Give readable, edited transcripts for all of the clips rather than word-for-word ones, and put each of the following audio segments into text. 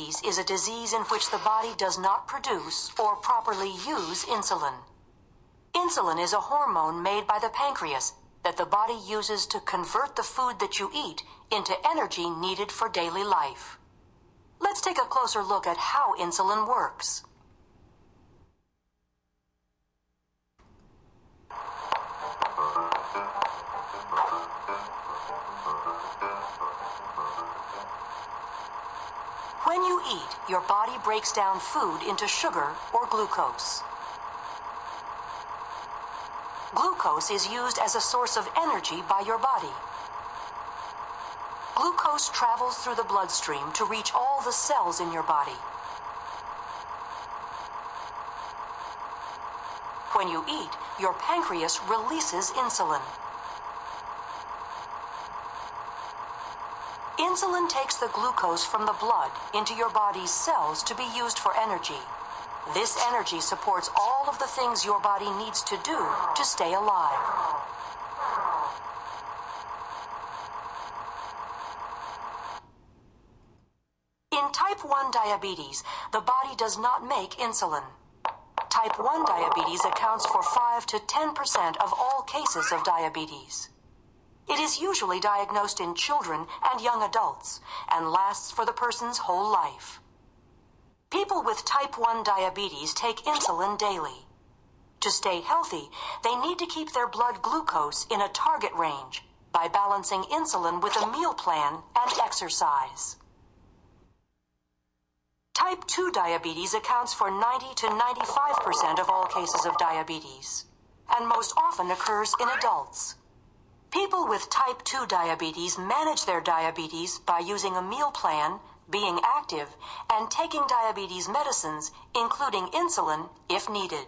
Diabetes is a disease in which the body does not produce or properly use insulin. Insulin is a hormone made by the pancreas that the body uses to convert the food that you eat into energy needed for daily life. Let's take a closer look at how insulin works. When you eat, your body breaks down food into sugar or glucose. Glucose is used as a source of energy by your body. Glucose travels through the bloodstream to reach all the cells in your body. When you eat, your pancreas releases insulin. Insulin takes the glucose from the blood into your body's cells to be used for energy. This energy supports all of the things your body needs to do to stay alive. In type 1 diabetes, the body does not make insulin. Type 1 diabetes accounts for 5 to 10% of all cases of diabetes. It is usually diagnosed in children and young adults and lasts for the person's whole life. People with type 1 diabetes take insulin daily. To stay healthy, they need to keep their blood glucose in a target range by balancing insulin with a meal plan and exercise. Type 2 diabetes accounts for 90 to 95% of all cases of diabetes, and most often occurs in adults. People with type 2 diabetes manage their diabetes by using a meal plan, being active, and taking diabetes medicines, including insulin, if needed.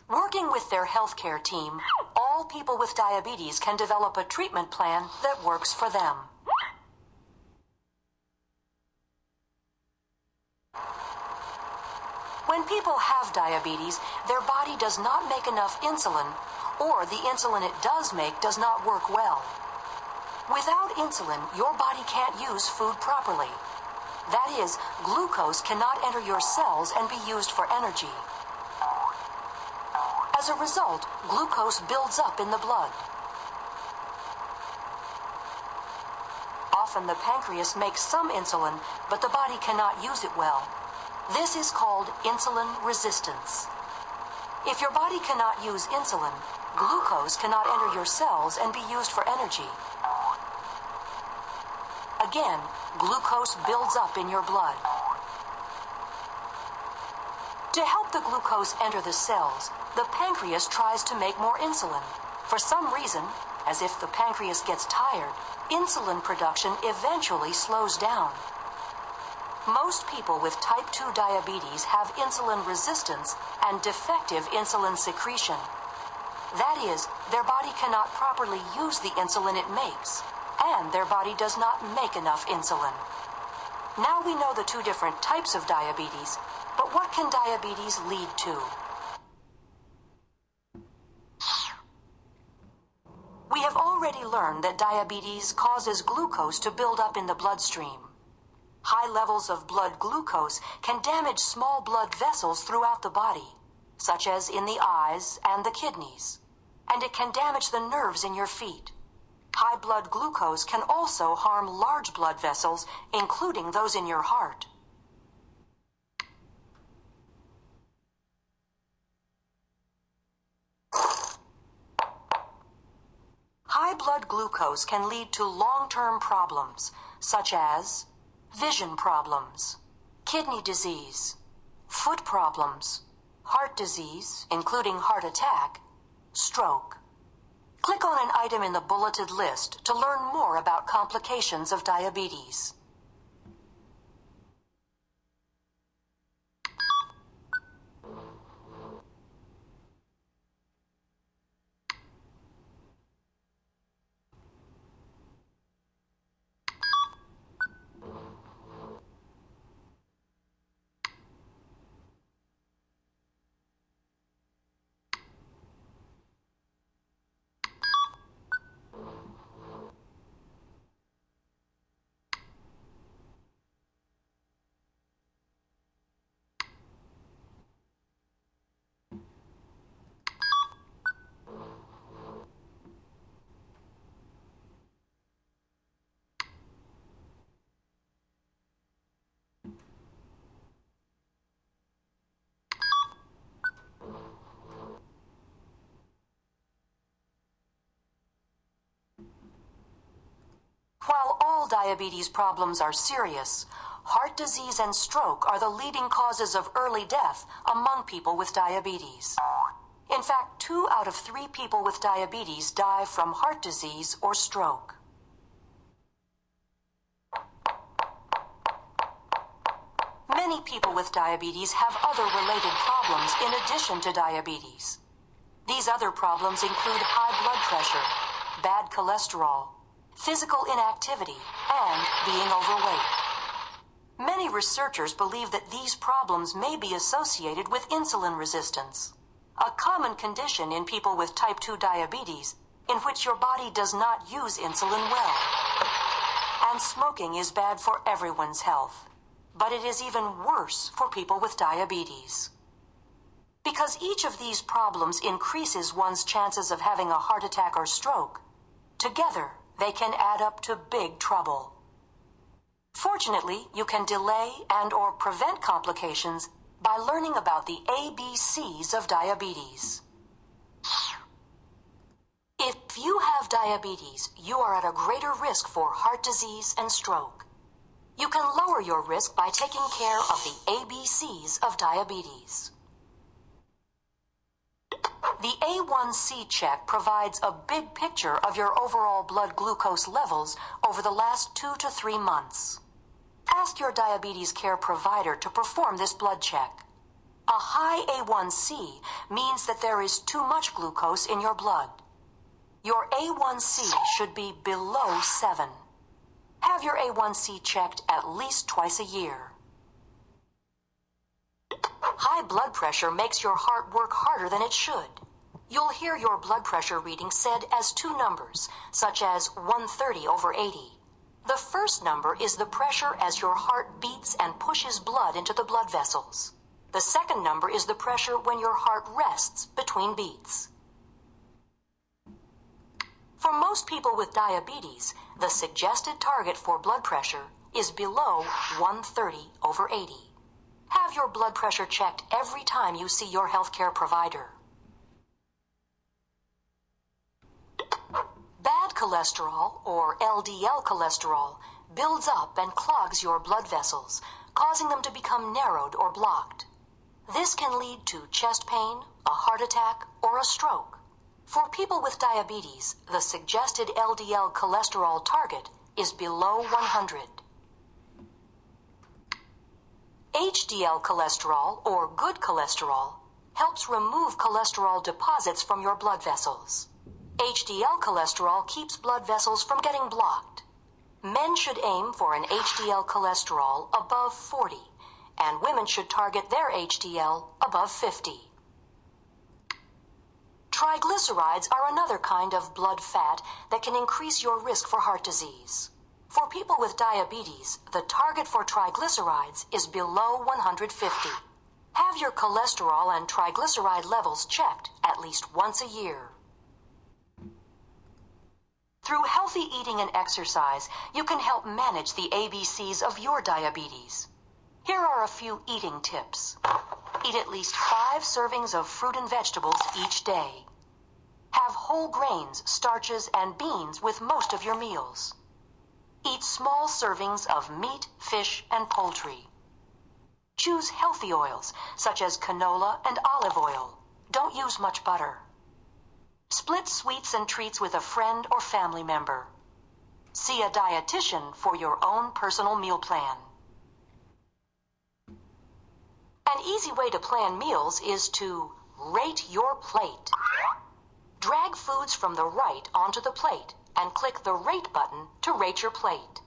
Working with their healthcare team, all people with diabetes can develop a treatment plan that works for them. When people have diabetes, their body does not make enough insulin, or the insulin it does make does not work well. Without insulin, your body can't use food properly. That is, glucose cannot enter your cells and be used for energy. As a result, glucose builds up in the blood. Often the pancreas makes some insulin, but the body cannot use it well. This is called insulin resistance. If your body cannot use insulin, glucose cannot enter your cells and be used for energy. Again, glucose builds up in your blood. To help the glucose enter the cells, the pancreas tries to make more insulin. For some reason, as if the pancreas gets tired, insulin production eventually slows down. Most people with type 2 diabetes have insulin resistance and defective insulin secretion. That is, their body cannot properly use the insulin it makes, and their body does not make enough insulin. Now we know the two different types of diabetes, but what can diabetes lead to? We have already learned that diabetes causes glucose to build up in the bloodstream. High levels of blood glucose can damage small blood vessels throughout the body, such as in the eyes and the kidneys, and it can damage the nerves in your feet. High blood glucose can also harm large blood vessels, including those in your heart. High blood glucose can lead to long-term problems, such as vision problems, kidney disease, foot problems, heart disease, including heart attack, stroke. Click on an item in the bulleted list to learn more about complications of diabetes. diabetes problems are serious, heart disease and stroke are the leading causes of early death among people with diabetes. In fact, 2 out of 3 people with diabetes die from heart disease or stroke. Many people with diabetes have other related problems in addition to diabetes. These other problems include high blood pressure, bad cholesterol, physical inactivity, and being overweight. Many researchers believe that these problems may be associated with insulin resistance, a common condition in people with type 2 diabetes in which your body does not use insulin well. And smoking is bad for everyone's health, but it is even worse for people with diabetes. Because each of these problems increases one's chances of having a heart attack or stroke, together they can add up to big trouble. Fortunately, you can delay and/or prevent complications by learning about the ABCs of diabetes. If you have diabetes, you are at a greater risk for heart disease and stroke. You can lower your risk by taking care of the ABCs of diabetes. The A1c Check provides a big picture of your overall blood glucose levels over the last 2 to 3 months. Ask your diabetes care provider to perform this blood check. A high A1c means that there is too much glucose in your blood. Your A1c should be below 7. Have your A1c checked at least twice a year. High blood pressure makes your heart work harder than it should. You'll hear your blood pressure reading said as 2 numbers, such as 130/80. The first number is the pressure as your heart beats and pushes blood into the blood vessels. The second number is the pressure when your heart rests between beats. For most people with diabetes, the suggested target for blood pressure is below 130/80. Have your blood pressure checked every time you see your healthcare provider. Bad cholesterol, or LDL cholesterol, builds up and clogs your blood vessels, causing them to become narrowed or blocked. This can lead to chest pain, a heart attack, or a stroke. For people with diabetes, the suggested LDL cholesterol target is below 100. HDL cholesterol, or good cholesterol, helps remove cholesterol deposits from your blood vessels. HDL cholesterol keeps blood vessels from getting blocked. Men should aim for an HDL cholesterol above 40, and women should target their HDL above 50. Triglycerides are another kind of blood fat that can increase your risk for heart disease. For people with diabetes, the target for triglycerides is below 150. Have your cholesterol and triglyceride levels checked at least once a year. Through healthy eating and exercise, you can help manage the ABCs of your diabetes. Here are a few eating tips. Eat at least 5 servings of fruit and vegetables each day. Have whole grains, starches, and beans with most of your meals. Eat small servings of meat, fish, and poultry. Choose healthy oils, such as canola and olive oil. Don't use much butter. Split sweets and treats with a friend or family member. See a dietitian for your own personal meal plan. An easy way to plan meals is to rate your plate. Drag foods from the right onto the plate and click the Rate button to rate your plate.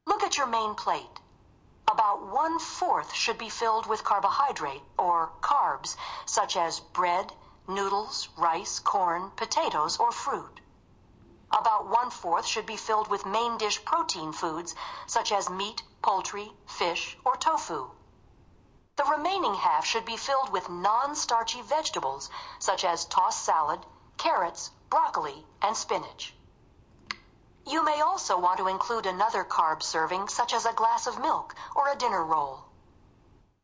Look at your main plate. About 1/4 should be filled with carbohydrate, or carbs, such as bread, noodles, rice, corn, potatoes, or fruit. About 1/4 should be filled with main dish protein foods, such as meat, poultry, fish, or tofu. The remaining half should be filled with non-starchy vegetables, such as tossed salad, carrots, broccoli, and spinach. You may also want to include another carb serving, such as a glass of milk or a dinner roll.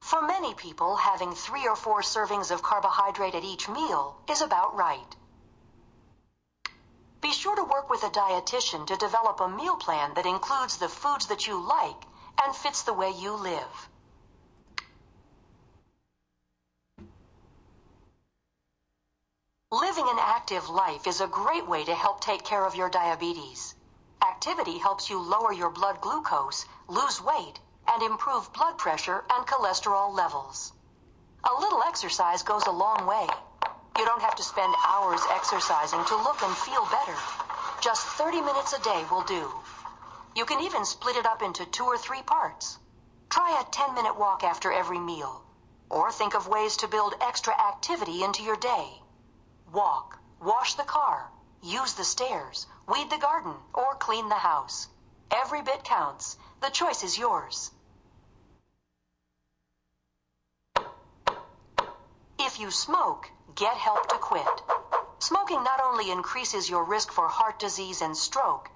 For many people, having 3 or 4 servings of carbohydrate at each meal is about right. Be sure to work with a dietitian to develop a meal plan that includes the foods that you like and fits the way you live. Living an active life is a great way to help take care of your diabetes. Activity helps you lower your blood glucose, lose weight, and improve blood pressure and cholesterol levels. A little exercise goes a long way. You don't have to spend hours exercising to look and feel better. Just 30 minutes a day will do. You can even split it up into 2 or 3 parts. Try a 10-minute walk after every meal, or think of ways to build extra activity into your day. Walk, wash the car, use the stairs, weed the garden, or clean the house. Every bit counts. The choice is yours. If you smoke, get help to quit. Smoking not only increases your risk for heart disease and stroke,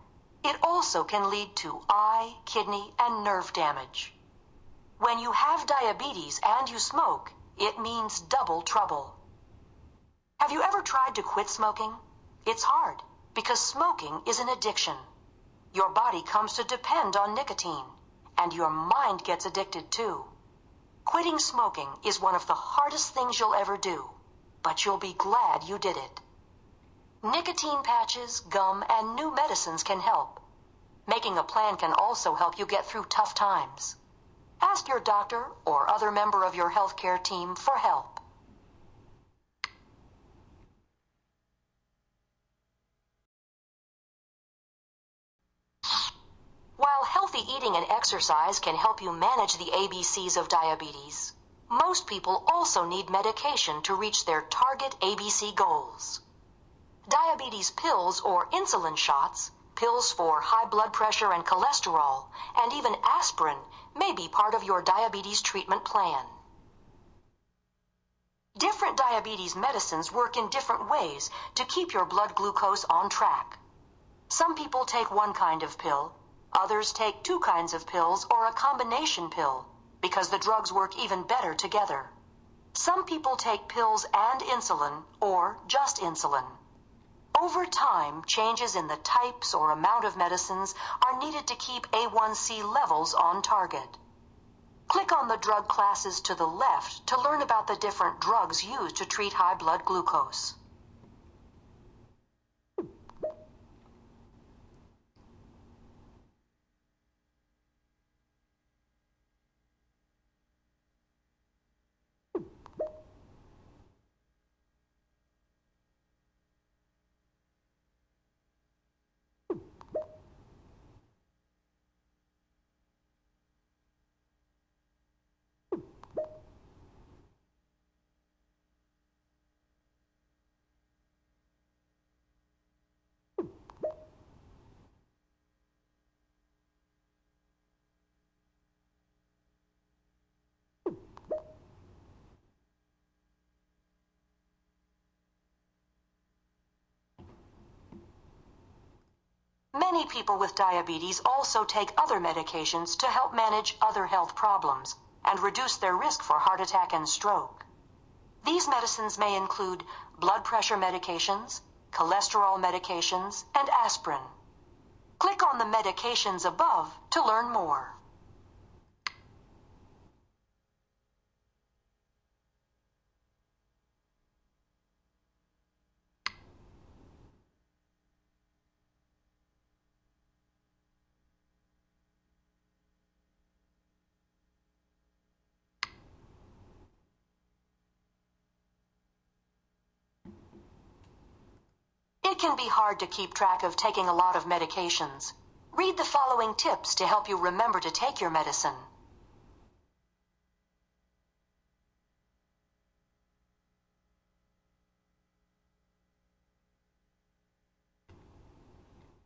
it also can lead to eye, kidney, and nerve damage. When you have diabetes and you smoke, it means double trouble. Have you ever tried to quit smoking? It's hard because smoking is an addiction. Your body comes to depend on nicotine, and your mind gets addicted too. Quitting smoking is one of the hardest things you'll ever do, but you'll be glad you did it. Nicotine patches, gum, and new medicines can help. Making a plan can also help you get through tough times. Ask your doctor or other member of your healthcare team for help. While healthy eating and exercise can help you manage the ABCs of diabetes, most people also need medication to reach their target ABC goals. Diabetes pills or insulin shots, pills for high blood pressure and cholesterol, and even aspirin may be part of your diabetes treatment plan. Different diabetes medicines work in different ways to keep your blood glucose on track. Some people take one kind of pill, others take 2 kinds of pills or a combination pill because the drugs work even better together. Some people take pills and insulin or just insulin. Over time, changes in the types or amount of medicines are needed to keep A1c levels on target. Click on the drug classes to the left to learn about the different drugs used to treat high blood glucose. Many people with diabetes also take other medications to help manage other health problems and reduce their risk for heart attack and stroke. These medicines may include blood pressure medications, cholesterol medications, and aspirin. Click on the medications above to learn more. It can be hard to keep track of taking a lot of medications. Read the following tips to help you remember to take your medicine.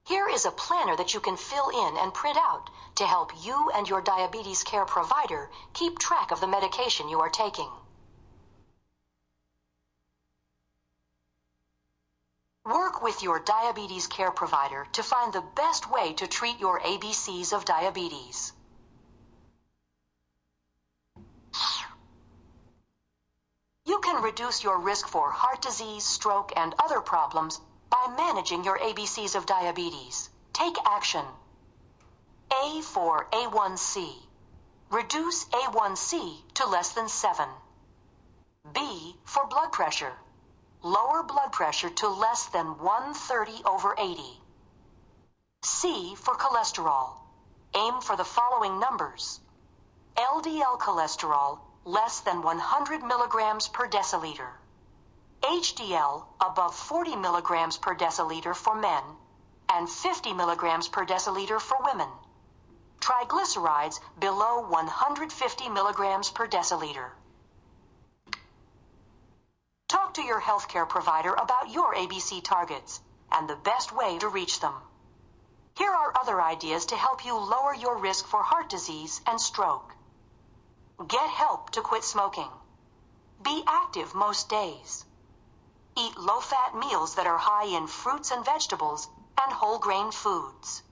Here is a planner that you can fill in and print out to help you and your diabetes care provider keep track of the medication you are taking. Work with your diabetes care provider to find the best way to treat your ABCs of diabetes. can reduce your risk for heart disease, stroke, and other problems by managing your ABCs of diabetes. Take action. A for A1c. Reduce A1c to less than 7. B for blood pressure. Lower blood pressure to less than 130/80. C for cholesterol. Aim for the following numbers. LDL cholesterol less than 100 milligrams per deciliter. HDL above 40 milligrams per deciliter for men and 50 milligrams per deciliter for women. Triglycerides below 150 milligrams per deciliter. Talk to your healthcare provider about your ABC targets and the best way to reach them. Here are other ideas to help you lower your risk for heart disease and stroke. Get help to quit smoking. Be active most days. Eat low-fat meals that are high in fruits and vegetables and whole-grain foods.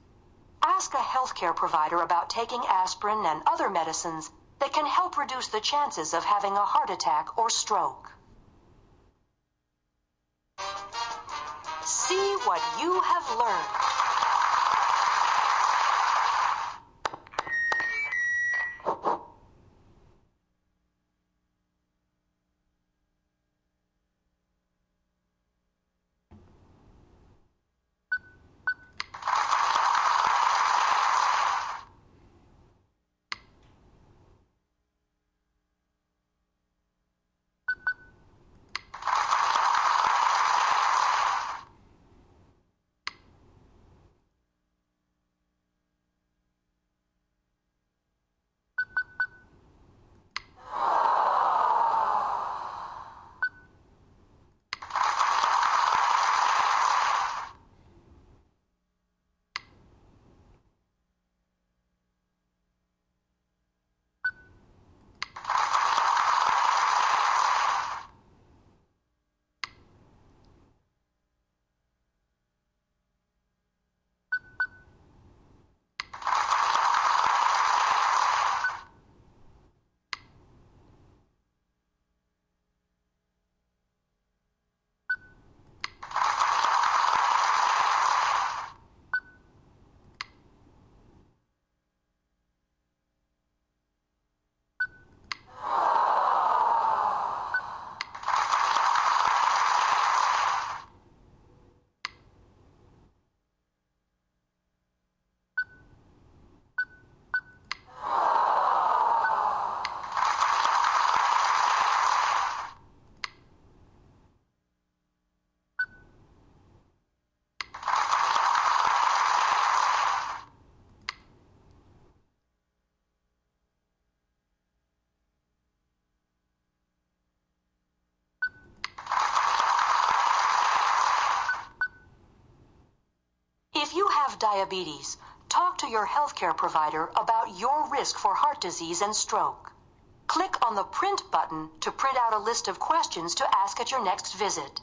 Ask a healthcare provider about taking aspirin and other medicines that can help reduce the chances of having a heart attack or stroke. See what you have learned. If you have diabetes, talk to your healthcare provider about your risk for heart disease and stroke. Click on the Print button to print out a list of questions to ask at your next visit.